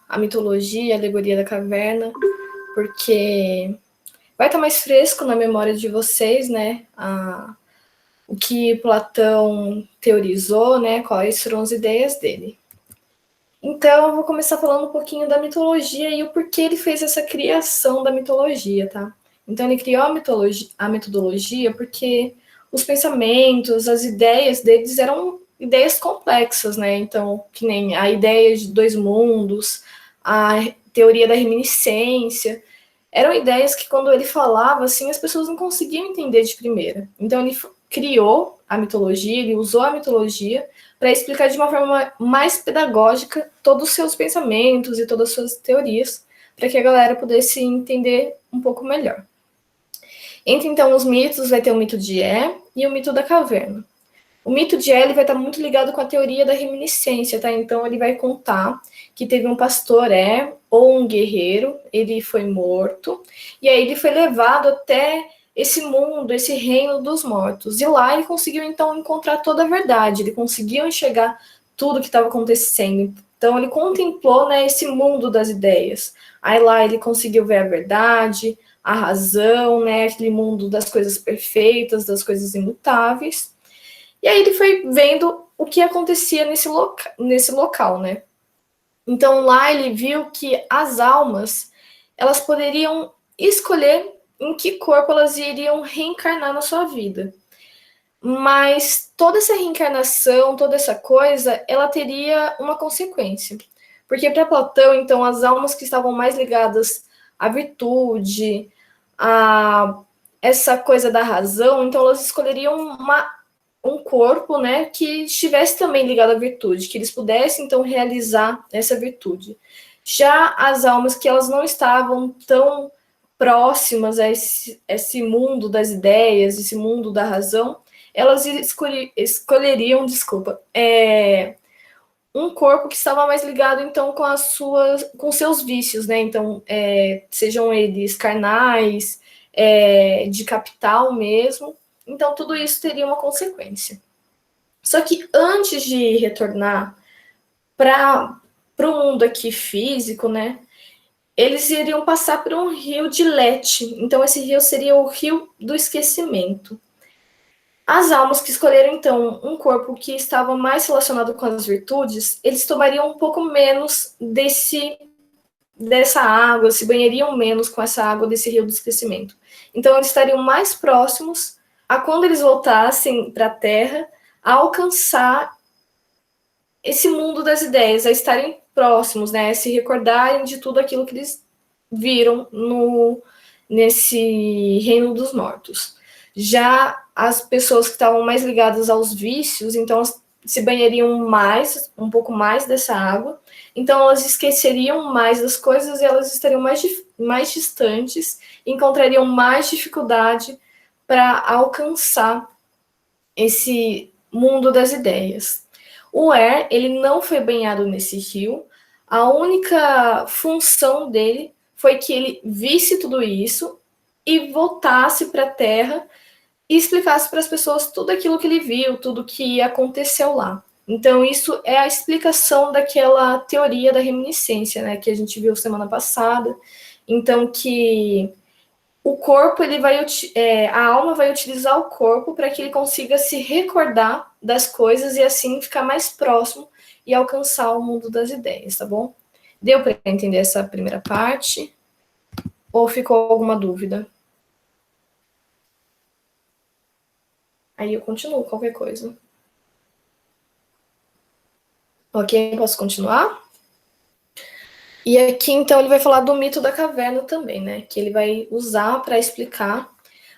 a mitologia, a alegoria da caverna, porque vai estar mais fresco na memória de vocês, né? O que Platão teorizou, né? Quais foram as ideias dele. Então, eu vou começar falando um pouquinho da mitologia e o porquê ele fez essa criação da mitologia, tá? Então, ele criou a metodologia porque os pensamentos, as ideias deles eram ideias complexas, né? Então, que nem a ideia de dois mundos, a teoria da reminiscência, eram ideias que quando ele falava, assim, as pessoas não conseguiam entender de primeira. Então, ele criou a mitologia, ele usou a mitologia para explicar de uma forma mais pedagógica todos os seus pensamentos e todas as suas teorias, para que a galera pudesse entender um pouco melhor. Entre, então, os mitos, vai ter o mito de É e o mito da caverna. O mito de É, ele vai estar muito ligado com a teoria da reminiscência, tá? Então, ele vai contar que teve um pastor ou um guerreiro, ele foi morto, e aí ele foi levado até esse mundo, esse reino dos mortos. E lá ele conseguiu, então, encontrar toda a verdade, ele conseguiu enxergar tudo que estava acontecendo. Então, ele contemplou, né, esse mundo das ideias. Aí lá ele conseguiu ver a verdade, a razão, né, aquele mundo das coisas perfeitas, das coisas imutáveis. E aí ele foi vendo o que acontecia nesse local, né? Então lá ele viu que as almas, elas poderiam escolher em que corpo elas iriam reencarnar na sua vida. Mas toda essa reencarnação, toda essa coisa, ela teria uma consequência. Porque para Platão, então, as almas que estavam mais ligadas à virtude, a essa coisa da razão, então elas escolheriam um corpo, né, que estivesse também ligado à virtude, que eles pudessem, então, realizar essa virtude. Já as almas que elas não estavam tão próximas a esse mundo das ideias, esse mundo da razão, elas escolheriam, um corpo que estava mais ligado, então, com seus vícios, né? Então, sejam eles carnais, de capital mesmo. Então, tudo isso teria uma consequência. Só que antes de retornar para o mundo aqui físico, né? Eles iriam passar por um rio de Lete. Então, esse rio seria o rio do esquecimento. As almas que escolheram, então, um corpo que estava mais relacionado com as virtudes, eles tomariam um pouco menos dessa água, se banhariam menos com essa água desse rio do esquecimento. Então, eles estariam mais próximos a quando eles voltassem para a Terra, a alcançar esse mundo das ideias, a estarem próximos, né, a se recordarem de tudo aquilo que eles viram nesse reino dos mortos. Já as pessoas que estavam mais ligadas aos vícios, então elas se banhariam mais, um pouco mais dessa água, então elas esqueceriam mais das coisas e elas estariam mais distantes, encontrariam mais dificuldade para alcançar esse mundo das ideias. O ele não foi banhado nesse rio, a única função dele foi que ele visse tudo isso e voltasse para a Terra e explicasse para as pessoas tudo aquilo que ele viu, tudo que aconteceu lá. Então, isso é a explicação daquela teoria da reminiscência, né, que a gente viu semana passada. Então, que o corpo, a alma vai utilizar o corpo para que ele consiga se recordar das coisas e assim ficar mais próximo e alcançar o mundo das ideias, tá bom? Deu para entender essa primeira parte? Ou ficou alguma dúvida? Aí eu continuo qualquer coisa. Ok, posso continuar? E aqui, então, ele vai falar do mito da caverna também, né? Que ele vai usar para explicar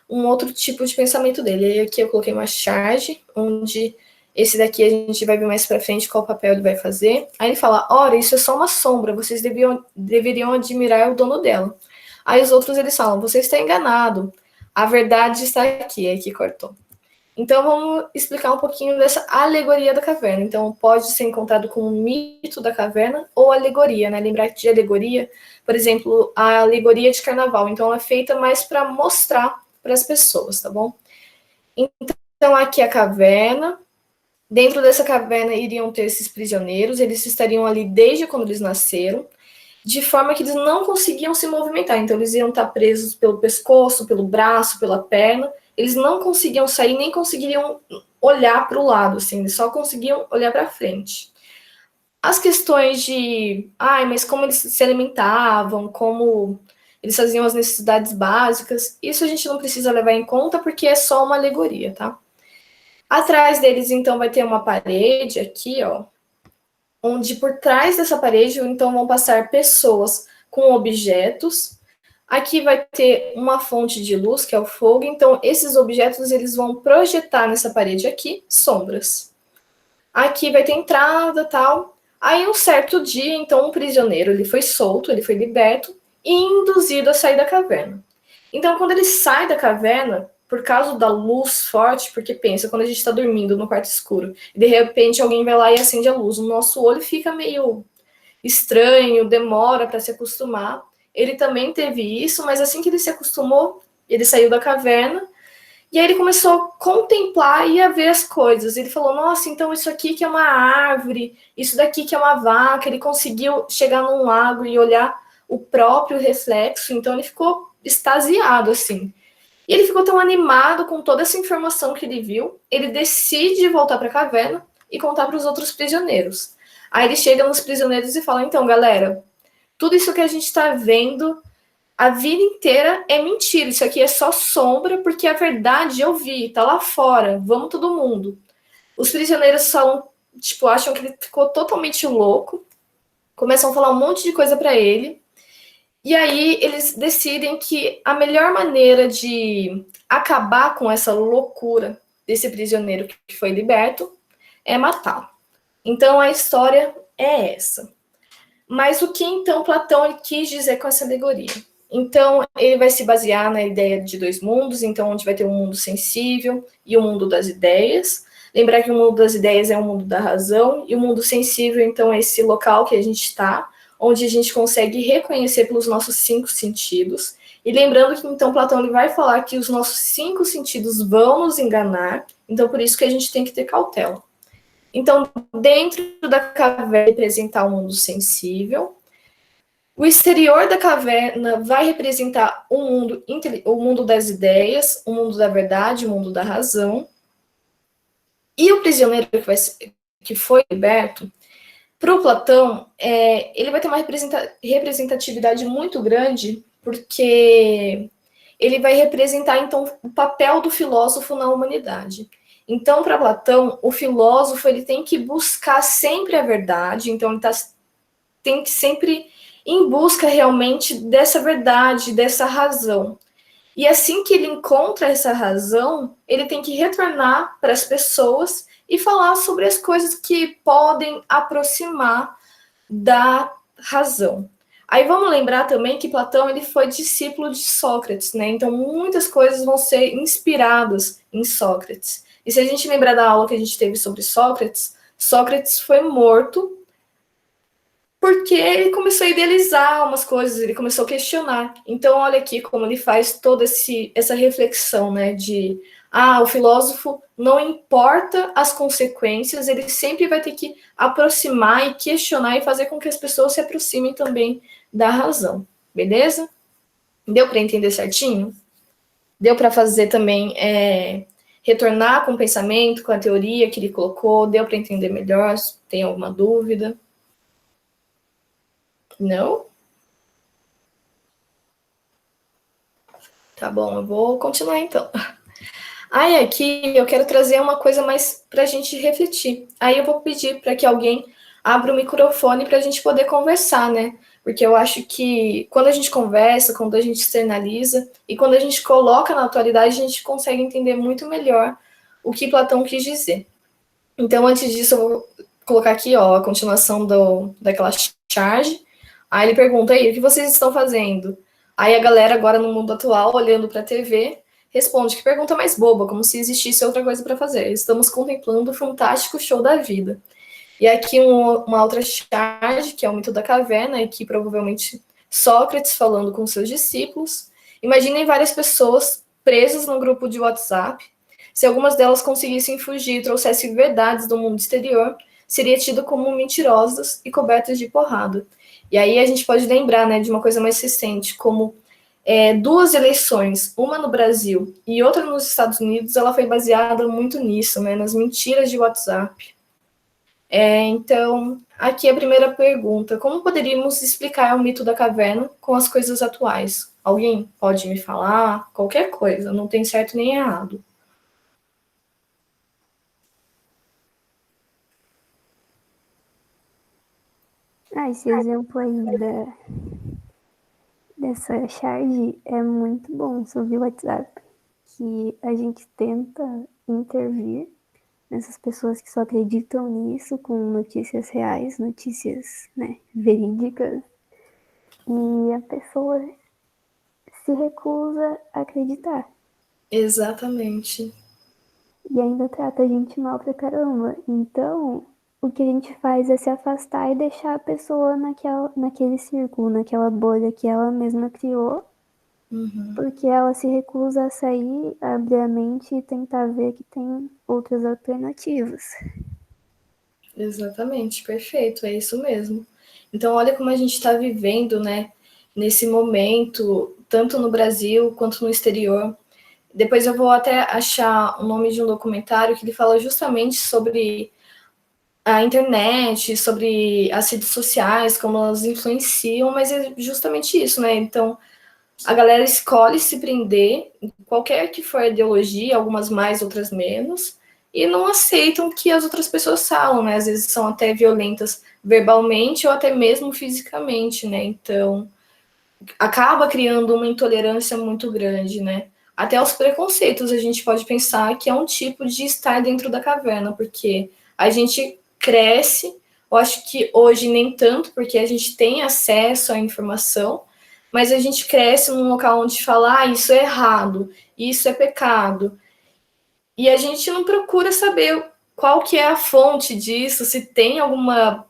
um outro tipo de pensamento dele. E aqui eu coloquei uma charge, onde esse daqui a gente vai ver mais para frente qual papel ele vai fazer. Aí ele fala, ora, isso é só uma sombra, vocês deveriam admirar o dono dela. Aí os outros, eles falam, você está enganado, a verdade está aqui. Aí que cortou. Então, vamos explicar um pouquinho dessa alegoria da caverna. Então, pode ser encontrado como mito da caverna ou alegoria, né? Lembrar de alegoria, por exemplo, a alegoria de carnaval. Então, ela é feita mais para mostrar para as pessoas, tá bom? Então, aqui a caverna. Dentro dessa caverna iriam ter esses prisioneiros, eles estariam ali desde quando eles nasceram, de forma que eles não conseguiam se movimentar. Então, eles iam estar presos pelo pescoço, pelo braço, pela perna. Eles não conseguiam sair, nem conseguiriam olhar para o lado, assim, eles só conseguiam olhar para frente. As questões de, mas como eles se alimentavam, como eles faziam as necessidades básicas, isso a gente não precisa levar em conta porque é só uma alegoria, tá? Atrás deles, então, vai ter uma parede aqui, ó, onde por trás dessa parede, então, vão passar pessoas com objetos. Aqui vai ter uma fonte de luz, que é o fogo. Então, esses objetos, eles vão projetar nessa parede aqui sombras. Aqui vai ter entrada, tal. Aí, um certo dia, então, um prisioneiro, ele foi solto, ele foi liberto e induzido a sair da caverna. Então, quando ele sai da caverna, por causa da luz forte, porque pensa, quando a gente está dormindo no quarto escuro, e de repente alguém vai lá e acende a luz, o nosso olho fica meio estranho, demora para se acostumar. Ele também teve isso, mas assim que ele se acostumou, ele saiu da caverna e aí ele começou a contemplar e a ver as coisas. Ele falou: nossa, então isso aqui que é uma árvore, isso daqui que é uma vaca. Ele conseguiu chegar num lago e olhar o próprio reflexo, então ele ficou extasiado, assim. E ele ficou tão animado com toda essa informação que ele viu, ele decide voltar para a caverna e contar para os outros prisioneiros. Aí ele chega nos prisioneiros e fala: então, galera, tudo isso que a gente está vendo a vida inteira é mentira. Isso aqui é só sombra, porque a verdade eu vi, tá lá fora. Vamos todo mundo. Os prisioneiros falam, tipo, acham que ele ficou totalmente louco, começam a falar um monte de coisa para ele. E aí eles decidem que a melhor maneira de acabar com essa loucura desse prisioneiro que foi liberto é matá-lo. Então a história é essa. Mas o que então Platão quis dizer com essa alegoria? Então ele vai se basear na ideia de dois mundos, então onde vai ter um mundo sensível e o um mundo das ideias. Lembrar que o mundo das ideias é o mundo da razão e o mundo sensível, então, é esse local que a gente está, onde a gente consegue reconhecer pelos nossos 5 sentidos. E lembrando que, então, Platão ele vai falar que os nossos 5 sentidos vão nos enganar, então por isso que a gente tem que ter cautela. Então, dentro da caverna, representar o mundo sensível. O exterior da caverna vai representar o mundo das ideias, o mundo da verdade, o mundo da razão. E o prisioneiro que foi liberto, para o Platão, ele vai ter uma representatividade muito grande, porque ele vai representar, então, o papel do filósofo na humanidade. Então, para Platão, o filósofo ele tem que buscar sempre a verdade, então ele tem que sempre em busca realmente dessa verdade, dessa razão. E assim que ele encontra essa razão, ele tem que retornar para as pessoas e falar sobre as coisas que podem aproximar da razão. Aí vamos lembrar também que Platão ele foi discípulo de Sócrates, né? Então muitas coisas vão ser inspiradas em Sócrates. E se a gente lembrar da aula que a gente teve sobre Sócrates, Sócrates foi morto porque ele começou a idealizar umas coisas, ele começou a questionar. Então, olha aqui como ele faz toda essa reflexão, né, de, o filósofo não importa as consequências, ele sempre vai ter que aproximar e questionar e fazer com que as pessoas se aproximem também da razão, beleza? Deu para entender certinho? Deu para fazer também, retornar com o pensamento, com a teoria que ele colocou? Deu para entender melhor? Tem alguma dúvida? Não? Tá bom, eu vou continuar então. Aí aqui eu quero trazer uma coisa mais para a gente refletir. Aí eu vou pedir para que alguém abra o microfone para a gente poder conversar, né? Porque eu acho que quando a gente conversa, quando a gente externaliza e quando a gente coloca na atualidade, a gente consegue entender muito melhor o que Platão quis dizer. Então, antes disso, eu vou colocar aqui, ó, a continuação daquela charge. Aí ele pergunta aí, o que vocês estão fazendo? Aí a galera agora no mundo atual, olhando para a TV, responde que pergunta mais boba, como se existisse outra coisa para fazer. Estamos contemplando o fantástico show da vida. E aqui uma outra charge, que é o mito da caverna, e que provavelmente Sócrates falando com seus discípulos. Imaginem várias pessoas presas num grupo de WhatsApp, Se algumas delas conseguissem fugir e trouxessem verdades do mundo exterior, seria tido como mentirosas e cobertas de porrada. E aí a gente pode lembrar, né, de uma coisa mais recente, como duas eleições, uma no Brasil e outra nos Estados Unidos, ela foi baseada muito nisso, né, nas mentiras de WhatsApp. Então, aqui a primeira pergunta: como poderíamos explicar o mito da caverna com as coisas atuais? Alguém pode me falar? Qualquer coisa, não tem certo nem errado. Esse exemplo aí dessa charge é muito bom sobre o WhatsApp, que a gente tenta intervir nessas pessoas que só acreditam nisso com notícias reais, notícias, né, verídicas, e a pessoa se recusa a acreditar. Exatamente. E ainda trata a gente mal pra caramba. Então, o que a gente faz é se afastar e deixar a pessoa naquele círculo, naquela bolha que ela mesma criou, porque ela se recusa a sair, a abrir a mente e tentar ver que tem outras alternativas. Exatamente, perfeito, é isso mesmo. Então, olha como a gente está vivendo, né, nesse momento, tanto no Brasil quanto no exterior. Depois eu vou até achar o nome de um documentário que ele fala justamente sobre a internet, sobre as redes sociais, como elas influenciam, mas é justamente isso, né? Então, a galera escolhe se prender em qualquer que for a ideologia, algumas mais, outras menos, e não aceitam o que as outras pessoas falam, né? Às vezes são até violentas verbalmente ou até mesmo fisicamente, né? Então, acaba criando uma intolerância muito grande, né? Até os preconceitos a gente pode pensar que é um tipo de estar dentro da caverna, porque a gente cresce, eu acho que hoje nem tanto, porque a gente tem acesso à informação, mas a gente cresce num local onde fala, isso é errado, isso é pecado, e a gente não procura saber qual que é a fonte disso, se tem alguma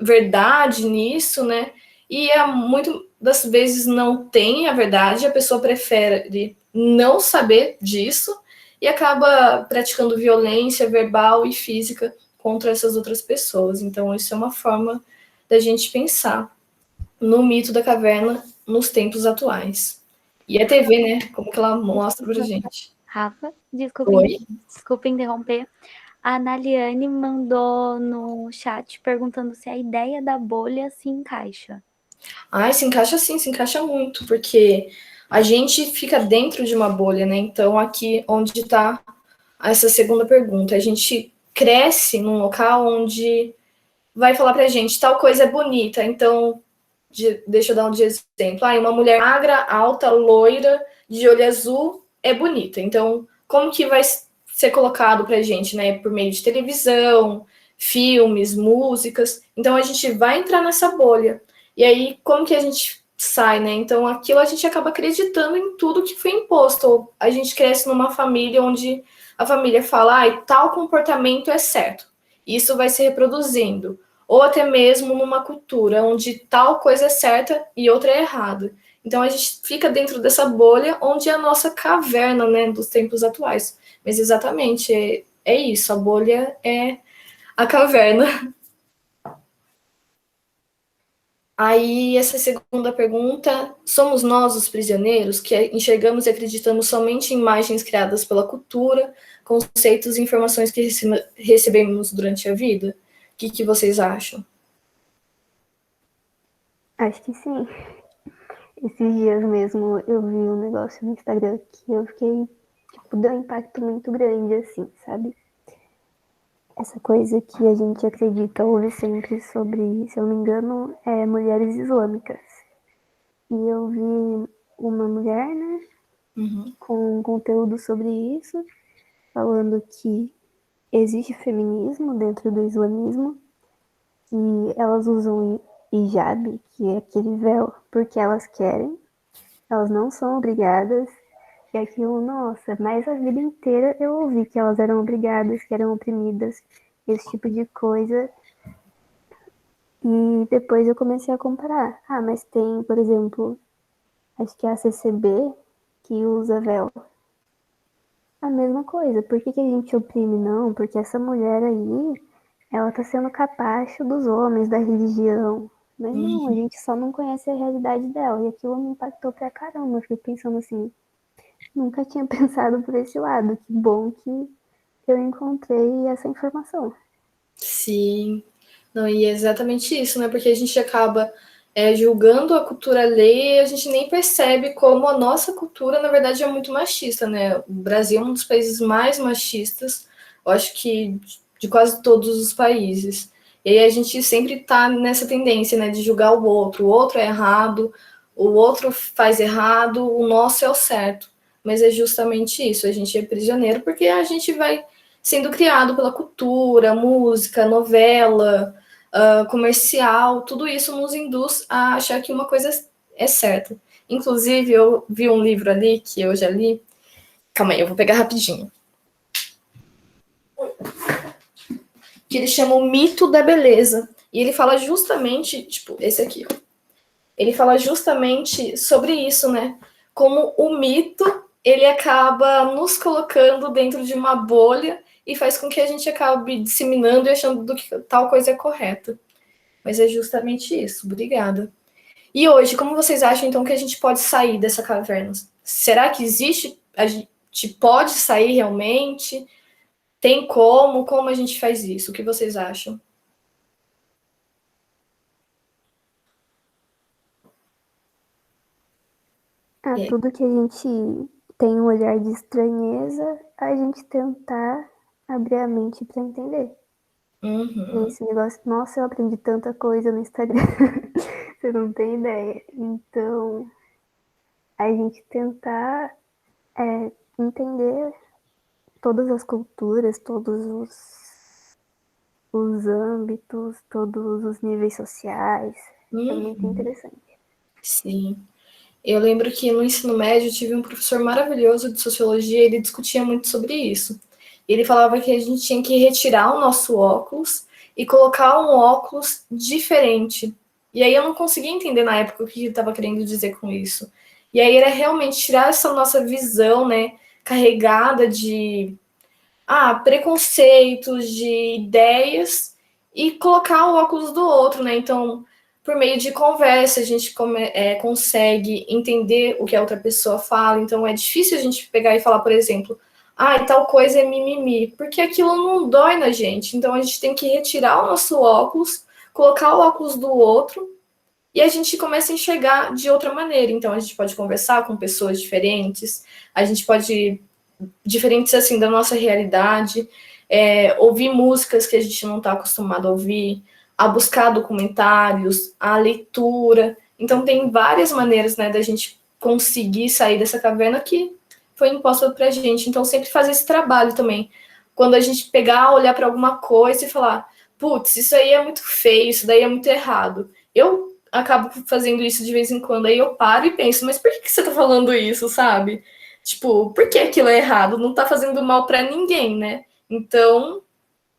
verdade nisso, né? E muito das vezes não tem a verdade, a pessoa prefere não saber disso e acaba praticando violência verbal e física contra essas outras pessoas. Então, isso é uma forma da gente pensar no mito da caverna nos tempos atuais. E a TV, né? Como que ela mostra pra gente. Rafa, Oi? desculpa interromper. A Naliane mandou no chat perguntando se a ideia da bolha se encaixa. Se encaixa sim, se encaixa muito, porque a gente fica dentro de uma bolha, né? Então, aqui onde está essa segunda pergunta, a gente cresce num local onde vai falar pra gente tal coisa é bonita, então deixa eu dar um de exemplo. Uma mulher magra, alta, loira, de olho azul é bonita. Então, como que vai ser colocado pra gente, né? Por meio de televisão, filmes, músicas. Então, a gente vai entrar nessa bolha. E aí, como que a gente sai, né? Então, aquilo a gente acaba acreditando em tudo que foi imposto. Ou a gente cresce numa família onde a família fala, tal comportamento é certo. Isso vai se reproduzindo, ou até mesmo numa cultura onde tal coisa é certa e outra é errada. Então a gente fica dentro dessa bolha onde é a nossa caverna, né, dos tempos atuais. Mas exatamente, é isso, a bolha é a caverna. Aí, essa segunda pergunta: somos nós os prisioneiros que enxergamos e acreditamos somente em imagens criadas pela cultura, conceitos e informações que recebemos durante a vida? O que vocês acham? Acho que sim. Esses dias mesmo eu vi um negócio no Instagram que eu fiquei, deu um impacto muito grande, assim, sabe? Essa coisa que a gente acredita, ouve sempre sobre, se eu não me engano, mulheres islâmicas. E eu vi uma mulher, né, com conteúdo sobre isso, falando que existe feminismo dentro do islamismo, que elas usam hijab, que é aquele véu, porque elas querem, elas não são obrigadas, e aquilo, nossa, mas a vida inteira eu ouvi que elas eram obrigadas, que eram oprimidas, esse tipo de coisa. E depois eu comecei a comparar. Mas tem, por exemplo, acho que é a CCB que usa véu. a mesma coisa. Por que que a gente oprime? Não, porque essa mulher aí, ela tá sendo capacho dos homens, da religião. Mas não, a Uhum. gente só não conhece a realidade dela. E aquilo me impactou pra caramba. Eu fiquei pensando assim, nunca tinha pensado por esse lado. Que bom que eu encontrei essa informação. Sim. Não, e é exatamente isso, né? Porque a gente acaba julgando a cultura alheia e a gente nem percebe como a nossa cultura, na verdade, é muito machista, né? O Brasil é um dos países mais machistas, eu acho que de quase todos os países. E aí a gente sempre tá nessa tendência, né, de julgar o outro é errado, o outro faz errado, o nosso é o certo. Mas é justamente isso, a gente é prisioneiro porque a gente vai sendo criado pela cultura, música, novela, comercial, tudo isso nos induz a achar que uma coisa é certa. Inclusive, eu vi um livro ali que eu já li. Calma aí, eu vou pegar rapidinho. Que ele chama O Mito da Beleza. E ele fala justamente, tipo, esse aqui, ó. Ele fala justamente sobre isso, né? Como o mito, ele acaba nos colocando dentro de uma bolha e faz com que a gente acabe disseminando e achando do que tal coisa é correta. Mas é justamente isso. Obrigada. E hoje, como vocês acham, então, que a gente pode sair dessa caverna? Será que existe? A gente pode sair realmente? Tem como? Como a gente faz isso? O que vocês acham? Ah, E aí? tudo que a gente tem um olhar de estranheza, a gente tentar abrir a mente pra entender. Uhum. Esse negócio, nossa, eu aprendi tanta coisa no Instagram. Você não tem ideia. Então, a gente tentar entender todas as culturas, todos os âmbitos, todos os níveis sociais. É muito Uhum. interessante. Sim. Eu lembro que no ensino médio eu tive um professor maravilhoso de sociologia, ele discutia muito sobre isso. Ele falava que a gente tinha que retirar o nosso óculos e colocar um óculos diferente. E aí eu não conseguia entender na época o que ele estava querendo dizer com isso. E aí era realmente tirar essa nossa visão, né, carregada de preconceitos, de ideias e colocar o óculos do outro, né? Então, por meio de conversa, a gente consegue entender o que a outra pessoa fala. Então, é difícil a gente pegar e falar, por exemplo, tal coisa é mimimi, porque aquilo não dói na gente. Então, a gente tem que retirar o nosso óculos, colocar o óculos do outro e a gente começa a enxergar de outra maneira. Então, a gente pode conversar com pessoas diferentes, a gente pode diferentes assim da nossa realidade, ouvir músicas que a gente não está acostumado a ouvir, a buscar documentários, a leitura. Então tem várias maneiras, né, da gente conseguir sair dessa caverna que foi imposta para a gente. Então sempre fazer esse trabalho também. Quando a gente pegar, olhar para alguma coisa e falar, putz, isso aí é muito feio, isso daí é muito errado. Eu acabo fazendo isso de vez em quando, aí eu paro e penso, mas por que você está falando isso, sabe? Tipo, por que aquilo é errado? Não tá fazendo mal para ninguém, né? Então,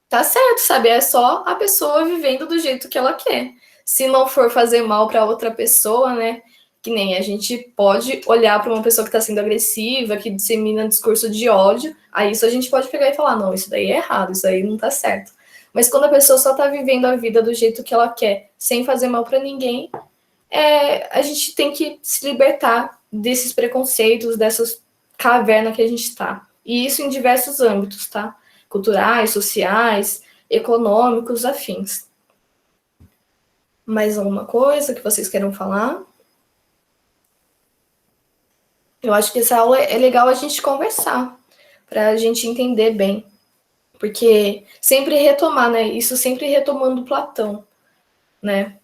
tá certo, sabe? É só a pessoa vivendo do jeito que ela quer. Se não for fazer mal para outra pessoa, né? Que nem a gente pode olhar para uma pessoa que está sendo agressiva, que dissemina discurso de ódio, aí isso a gente pode pegar e falar: não, isso daí é errado, isso aí não tá certo. Mas quando a pessoa só tá vivendo a vida do jeito que ela quer, sem fazer mal para ninguém, a gente tem que se libertar desses preconceitos, dessas cavernas que a gente está. E isso em diversos âmbitos, tá? Culturais, sociais, econômicos, afins. Mais alguma coisa que vocês queiram falar? Eu acho que essa aula é legal a gente conversar, para a gente entender bem. Porque sempre retomar, né? Isso sempre retomando Platão, né?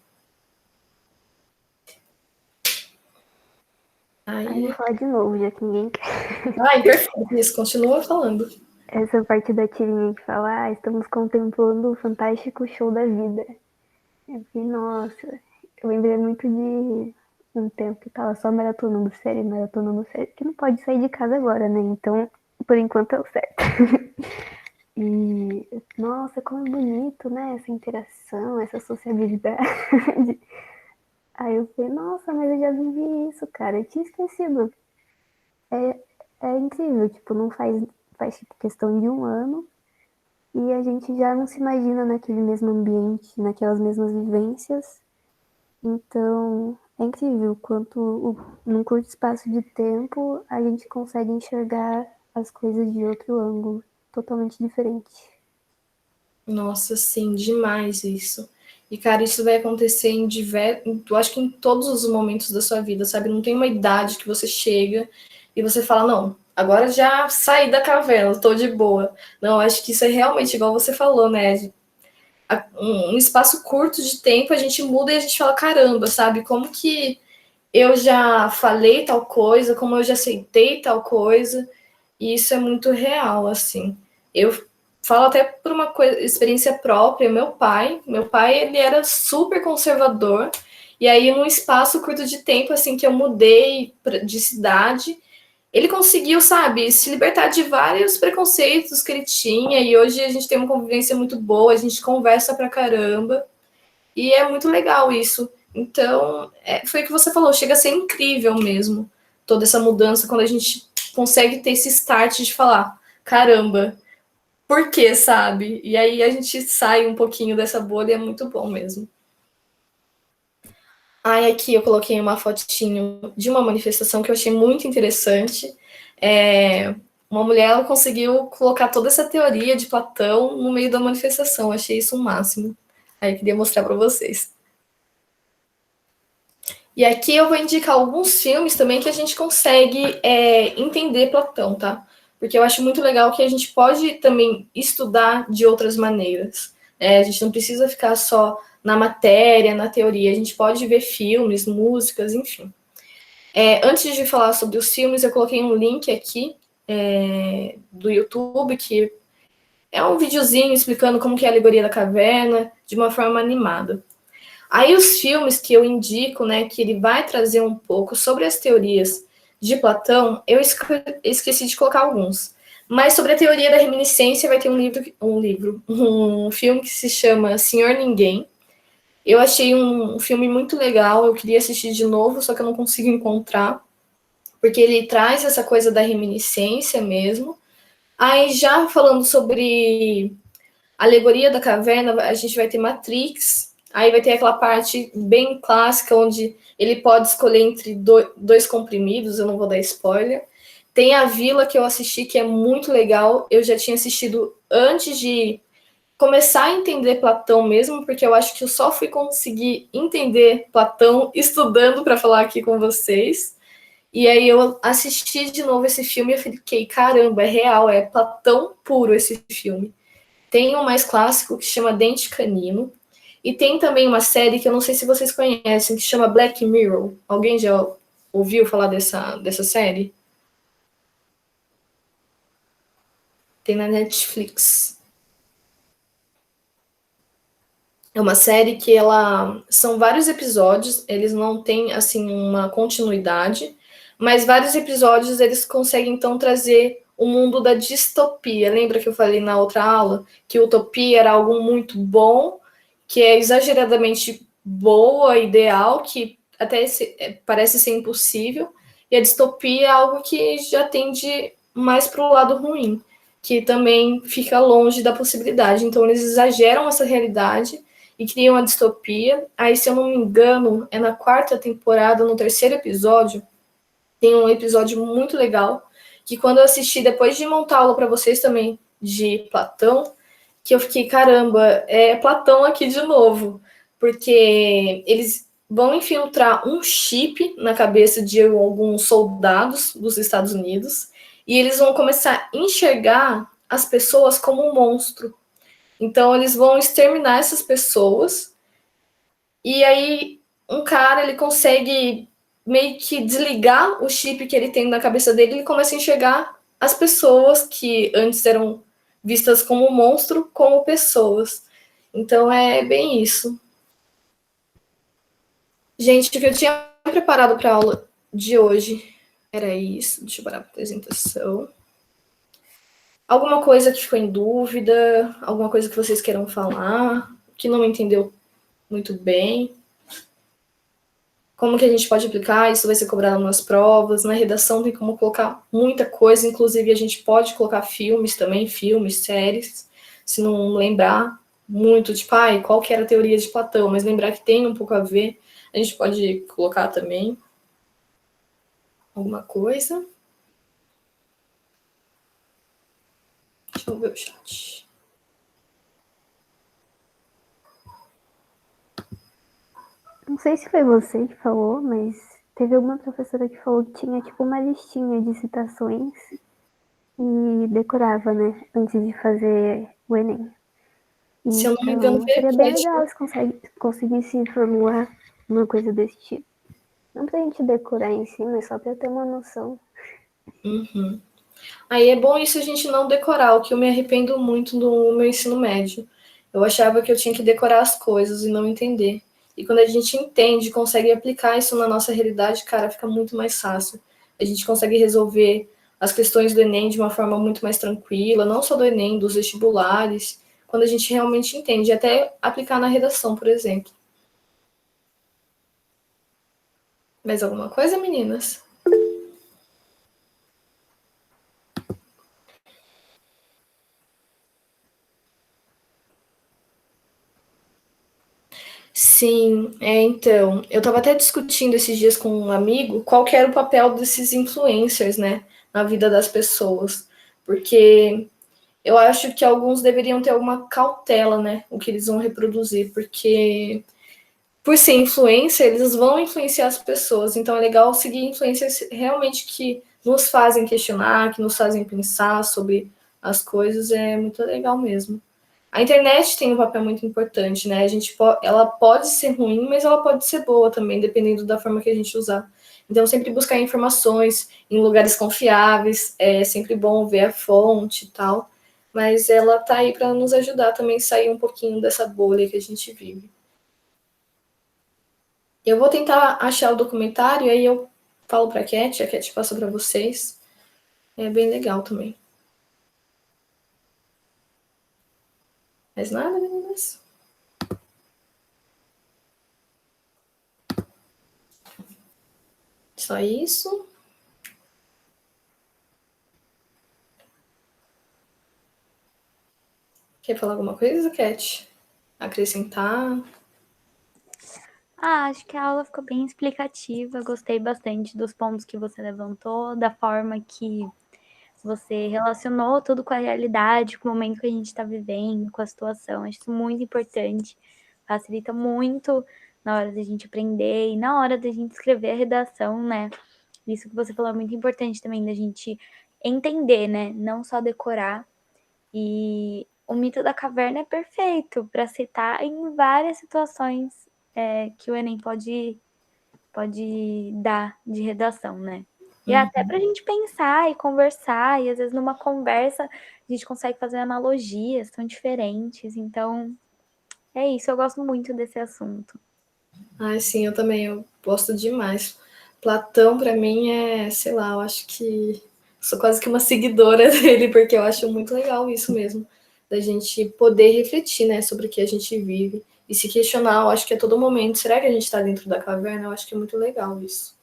Aí eu vou Aí. falar de novo, já que ninguém quer. Ai, perfeito. Isso, continua falando. Essa parte da tirinha que fala, estamos contemplando o fantástico show da vida. Eu fiquei, nossa, eu lembrei muito de um tempo que tava só maratonando série, que não pode sair de casa agora, né? Então, por enquanto é o certo. E, nossa, como é bonito, né? Essa interação, essa sociabilidade. Aí eu falei, nossa, mas eu já vivi isso, cara. Eu tinha esquecido. É, é incrível, tipo, não faz faz tipo questão de um ano, e a gente já não se imagina naquele mesmo ambiente, naquelas mesmas vivências. Então, é incrível o quanto, num curto espaço de tempo, a gente consegue enxergar as coisas de outro ângulo, totalmente diferente. Nossa, sim, demais isso. E, cara, isso vai acontecer em diversos. Eu acho que em todos os momentos da sua vida, sabe? Não tem uma idade que você chega e você fala, não, agora já saí da caverna, tô de boa. Não, acho que isso é realmente igual você falou, né? Um espaço curto de tempo a gente muda e a gente fala, caramba, sabe? Como que eu já falei tal coisa, como eu já aceitei tal coisa. E isso é muito real, assim. Eu falo até por uma coisa, experiência própria, meu pai, ele era super conservador, e aí num espaço curto de tempo, assim, que eu mudei de cidade, ele conseguiu, sabe, se libertar de vários preconceitos que ele tinha, e hoje a gente tem uma convivência muito boa, a gente conversa pra caramba, e é muito legal isso. Então, foi o que você falou, chega a ser incrível mesmo, toda essa mudança, quando a gente consegue ter esse start de falar, caramba, por quê, sabe? E aí a gente sai um pouquinho dessa bolha, é muito bom mesmo. Aí aqui eu coloquei uma fotinho de uma manifestação que eu achei muito interessante. Uma mulher ela conseguiu colocar toda essa teoria de Platão no meio da manifestação. Achei isso o máximo. Aí eu queria mostrar para vocês. E aqui eu vou indicar alguns filmes também que a gente consegue entender Platão, tá? Porque eu acho muito legal que a gente pode também estudar de outras maneiras. A gente não precisa ficar só na matéria, na teoria. A gente pode ver filmes, músicas, enfim. Antes de falar sobre os filmes, eu coloquei um link aqui do YouTube, que é um videozinho explicando como que é a alegoria da caverna, de uma forma animada. Aí os filmes que eu indico, né, que ele vai trazer um pouco sobre as teorias de Platão, eu esqueci de colocar alguns. Mas sobre a teoria da reminiscência vai ter um filme que se chama Senhor Ninguém. Eu achei um filme muito legal, eu queria assistir de novo, só que eu não consigo encontrar, porque ele traz essa coisa da reminiscência mesmo. Aí já falando sobre alegoria da caverna, a gente vai ter Matrix, aí vai ter aquela parte bem clássica onde ele pode escolher entre dois comprimidos, eu não vou dar spoiler. Tem a Vila que eu assisti, que é muito legal. Eu já tinha assistido antes de começar a entender Platão mesmo, porque eu acho que eu só fui conseguir entender Platão estudando para falar aqui com vocês. E aí eu assisti de novo esse filme e eu fiquei, caramba, é real, é Platão puro esse filme. Tem um mais clássico que chama Dente Canino. E tem também uma série que eu não sei se vocês conhecem, que chama Black Mirror. Alguém já ouviu falar dessa série? Tem na Netflix. É uma série que ela são vários episódios, eles não têm assim uma continuidade, mas vários episódios eles conseguem então trazer o mundo da distopia. Lembra que eu falei na outra aula que utopia era algo muito bom, que é exageradamente boa, ideal, que até parece ser impossível, e a distopia é algo que já tende mais para o lado ruim, que também fica longe da possibilidade. Então eles exageram essa realidade e cria uma distopia. Aí, se eu não me engano, é na quarta temporada, no terceiro episódio, tem um episódio muito legal, que quando eu assisti, depois de montar aula para vocês também, de Platão, que eu fiquei, caramba, é Platão aqui de novo, porque eles vão infiltrar um chip na cabeça de alguns soldados dos Estados Unidos, e eles vão começar a enxergar as pessoas como um monstro. Então eles vão exterminar essas pessoas e aí um cara ele consegue meio que desligar o chip que ele tem na cabeça dele e ele começa a enxergar as pessoas que antes eram vistas como monstro como pessoas. Então é bem isso. Gente, o que eu tinha preparado para a aula de hoje era isso. Deixa eu parar a apresentação. Alguma coisa que ficou em dúvida? Alguma coisa que vocês queiram falar? Que não me entendeu muito bem? como que a gente pode aplicar, isso vai ser cobrado nas provas, na redação tem como colocar muita coisa, inclusive a gente pode colocar filmes também, filmes, séries, se não lembrar muito, tipo, qual que era a teoria de Platão, mas lembrar que tem um pouco a ver, a gente pode colocar também alguma coisa. Deixa eu ver o chat. Não sei se foi você que falou, mas teve alguma professora que falou que tinha tipo uma listinha de citações e decorava, né, antes de fazer o Enem. Se eu não me engano, Então, foi a seria bem Cat. legal se conseguisse formular uma coisa desse tipo. Não pra gente decorar em si, mas só pra ter uma noção. Uhum. Aí é bom isso a gente não decorar, o que eu me arrependo muito no meu ensino médio. Eu achava que eu tinha que decorar as coisas e não entender. E quando a gente entende, consegue aplicar isso na nossa realidade, cara, fica muito mais fácil. A gente consegue resolver as questões do Enem de uma forma muito mais tranquila, não só do Enem, dos vestibulares, quando a gente realmente entende, até aplicar na redação, por exemplo. Mais alguma coisa, meninas? Sim, então, eu estava até discutindo esses dias com um amigo qual que era o papel desses influencers, né, na vida das pessoas, porque eu acho que alguns deveriam ter alguma cautela, né, o que eles vão reproduzir, porque por ser influencer, eles vão influenciar as pessoas, então é legal seguir influencers realmente que nos fazem questionar, que nos fazem pensar sobre as coisas, é muito legal mesmo. A internet tem um papel muito importante, né? Ela pode ser ruim, mas ela pode ser boa também, dependendo da forma que a gente usar. Então, sempre buscar informações em lugares confiáveis, é sempre bom ver a fonte e tal, mas ela tá aí para nos ajudar também a sair um pouquinho dessa bolha que a gente vive. Eu vou tentar achar o documentário, aí eu falo para a Cat passa para vocês. É bem legal também. Mais nada, meninas? Só isso? Quer falar alguma coisa, Cat? Acrescentar? Acho que a aula ficou bem explicativa. Gostei bastante dos pontos que você levantou, da forma que você relacionou tudo com a realidade, com o momento que a gente está vivendo, com a situação. Acho isso muito importante. Facilita muito na hora da gente aprender e na hora da gente escrever a redação, né? Isso que você falou é muito importante também, da gente entender, né? Não só decorar. E o mito da caverna é perfeito para citar em várias situações que o Enem pode dar de redação, né? E até para a gente pensar e conversar, e às vezes numa conversa a gente consegue fazer analogias tão diferentes. Então, é isso, eu gosto muito desse assunto. Ai, sim, eu também, eu gosto demais. Platão, para mim, sei lá, eu acho que sou quase que uma seguidora dele, porque eu acho muito legal isso mesmo, da gente poder refletir, né, sobre o que a gente vive e se questionar, eu acho que a todo momento, será que a gente está dentro da caverna? Eu acho que é muito legal isso.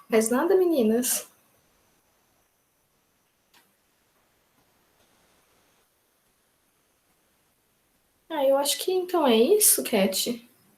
Mas nada, meninas. Eu acho que então é isso, Cat.